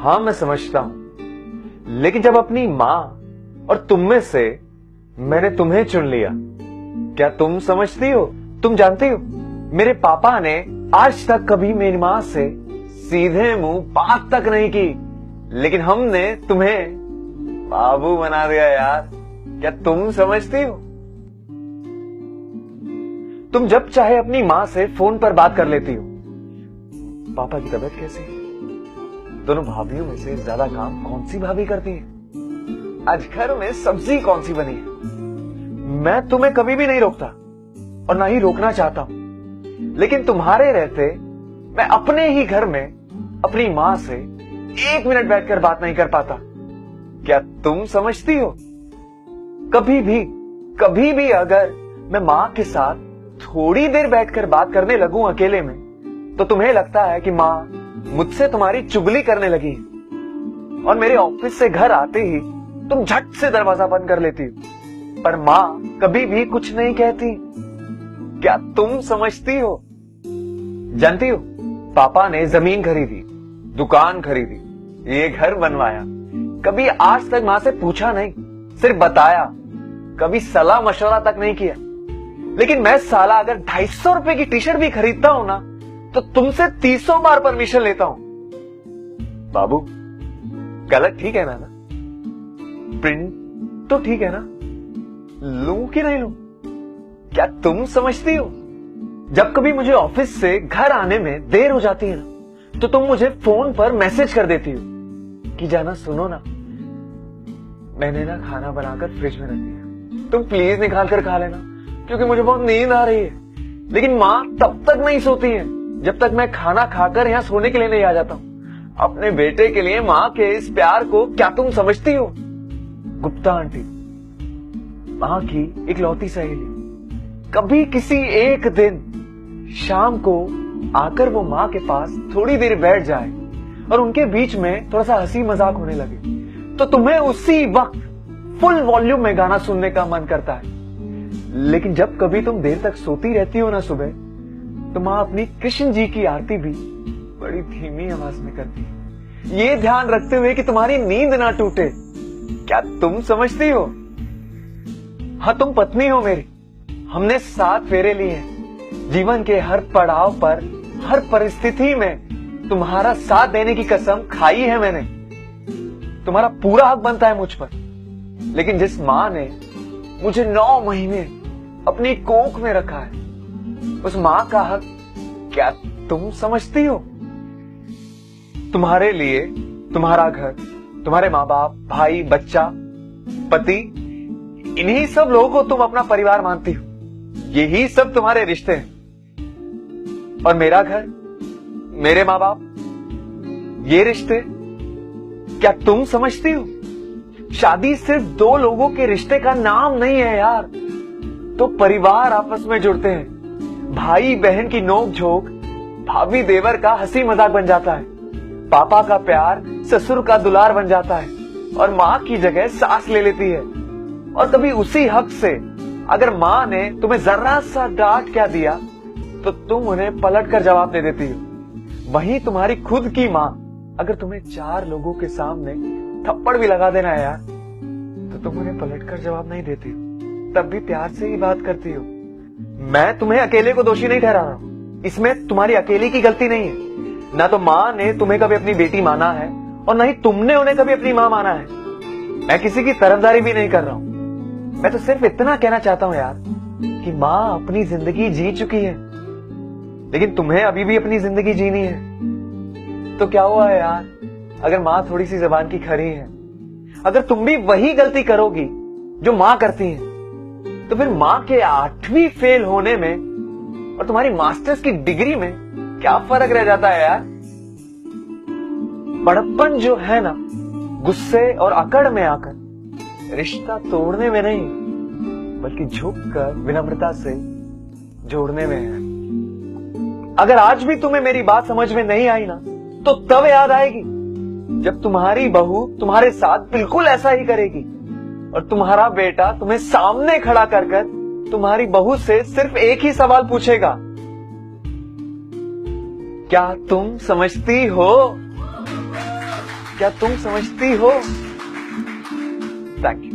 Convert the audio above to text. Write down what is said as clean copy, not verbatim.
हाँ मैं समझता हूं, लेकिन जब अपनी मां और तुम में से मैंने तुम्हें चुन लिया, क्या तुम समझती हो? तुम जानती हो, मेरे पापा ने आज तक कभी मेरी मां से सीधे मुंह बात तक नहीं की, लेकिन हमने तुम्हें बाबू बना दिया यार। क्या तुम समझती हो? तुम जब चाहे अपनी मां से फोन पर बात कर लेती हो। पापा की तबीयत कैसी है? दोनों भाभीयों में से ज्यादा काम कौन सी भाभी करती है? आज घर में सब्जी कौन सी बनी है? मैं तुम्हें कभी भी नहीं रोकता और ना ही रोकना चाहता हूं, लेकिन तुम्हारे रहते मैं अपने ही घर में अपनी मां से 1 मिनट बैठकर बात नहीं कर पाता। क्या तुम समझती हो? कभी भी अगर मैं मां के साथ थोड़ी देर बैठकर बात करने लगूं अकेले में, तो तुम्हें लगता है कि मां मुझसे तुम्हारी चुगली करने लगी है और मेरे ऑफिस से घर आते ही तुम झट से दरवाजा बंद कर लेती हो, पर मां कभी भी कुछ नहीं कहती। क्या तुम समझती हो? जानती हो, पापा ने जमीन खरीदी, दुकान खरीदी, ये घर बनवाया, कभी आज तक मां से पूछा नहीं, सिर्फ बताया, कभी सलाह मशवरा तक नहीं किया। लेकिन मैं साला अगर 250 रुपए की टी शर्ट भी खरीदता हूं ना, तो तुमसे 300 बार परमिशन लेता हूं। बाबू, कलर ठीक है ना? प्रिंट तो ठीक है ना? लूं कि नहीं लूं? क्या तुम समझती हो? जब कभी मुझे ऑफिस से घर आने में देर हो जाती है ना, तो तुम मुझे फोन पर मैसेज कर देती हो कि जाना सुनो ना, मैंने ना खाना बनाकर फ्रिज में रख दिया, तुम प्लीज निकाल कर खा लेना, क्योंकि मुझे बहुत नींद आ रही है। लेकिन मां तब तक नहीं सोती है जब तक मैं खाना खाकर यहां सोने के लिए नहीं आ जाता हूं। अपने बेटे के लिए मां के इस प्यार को क्या तुम समझती हो? गुप्ता आंटी, मां की इकलौती सहेली, कभी किसी एक दिन शाम को आकर वो मां के पास थोड़ी देर बैठ जाए और उनके बीच में थोड़ा सा हंसी मजाक होने लगे, तो तुम्हें उसी वक्त फुल वॉल्यूम में गाना सुनने का मन करता है। लेकिन जब कभी तुम देर तक सोती रहती हो ना सुबह, तो मां अपनी कृष्ण जी की आरती भी बड़ी धीमी आवाज में करती है, ये ध्यान रखते हुए कि तुम्हारी नींद ना टूटे। क्या तुम समझती हो? हाँ, तुम पत्नी हो मेरी, हमने 7 फेरे लिए हैं। जीवन के हर पड़ाव पर, हर परिस्थिति में तुम्हारा साथ देने की कसम खाई है मैंने। तुम्हारा पूरा हक बनता है मुझ पर। लेकिन जिस मां ने मुझे 9 महीने अपनी कोख में रखा है, उस मां का हक क्या तुम समझती हो? तुम्हारे लिए तुम्हारा घर, तुम्हारे माँ बाप, भाई, बच्चा, पति, इन्हीं सब लोगों को तुम अपना परिवार मानती हो। यही सब तुम्हारे रिश्ते हैं। और मेरा घर, मेरे माँ बाप, ये रिश्ते क्या तुम समझती हो? शादी सिर्फ 2 लोगों के रिश्ते का नाम नहीं है यार, तो परिवार आपस में जुड़ते हैं। भाई बहन की नोक झोंक भाभी देवर का हंसी मजाक बन जाता है, पापा का प्यार ससुर का दुलार बन जाता है, और मां की जगह सास ले लेती है। और कभी उसी हक से अगर मां ने तुम्हें जरा सा डांट क्या दिया, तो तुम उन्हें पलट कर जवाब दे देती हो। वहीं तुम्हारी खुद की मां अगर तुम्हें 4 लोगों के सामने थप्पड़ भी लगा देना है यार, तो तुम उन्हें पलट कर जवाब नहीं देती हो, तब भी प्यार से ही बात करती हो। मैं तुम्हें अकेले को दोषी नहीं ठहरा रहा हूं, इसमें तुम्हारी अकेली की गलती नहीं है। ना तो मां ने तुम्हें कभी अपनी बेटी माना है, और ना ही तुमने उन्हें कभी अपनी मां माना है। मैं किसी की तरफदारी भी नहीं कर रहा हूं, मैं तो सिर्फ इतना कहना चाहता हूं यार कि मां अपनी जिंदगी जी चुकी है, लेकिन तुम्हें अभी भी अपनी जिंदगी जीनी है। तो क्या हुआ है यार अगर मां थोड़ी सी जबान की खरी है? अगर तुम भी वही गलती करोगी जो मां करती है, तो फिर मां के 8वीं फेल होने में और तुम्हारी मास्टर्स की डिग्री में क्या फर्क रह जाता है यार? बड़प्पन जो है ना, गुस्से और अकड़ में आकर रिश्ता तोड़ने में नहीं, बल्कि झुककर विनम्रता से जोड़ने में है। अगर आज भी तुम्हें मेरी बात समझ में नहीं आई ना, तो तब याद आएगी जब तुम्हारी बहू तुम्हारे साथ बिल्कुल ऐसा ही करेगी, और तुम्हारा बेटा तुम्हें सामने खड़ा कर तुम्हारी बहू से सिर्फ एक ही सवाल पूछेगा, क्या तुम समझती हो? क्या तुम समझती हो? Thank you.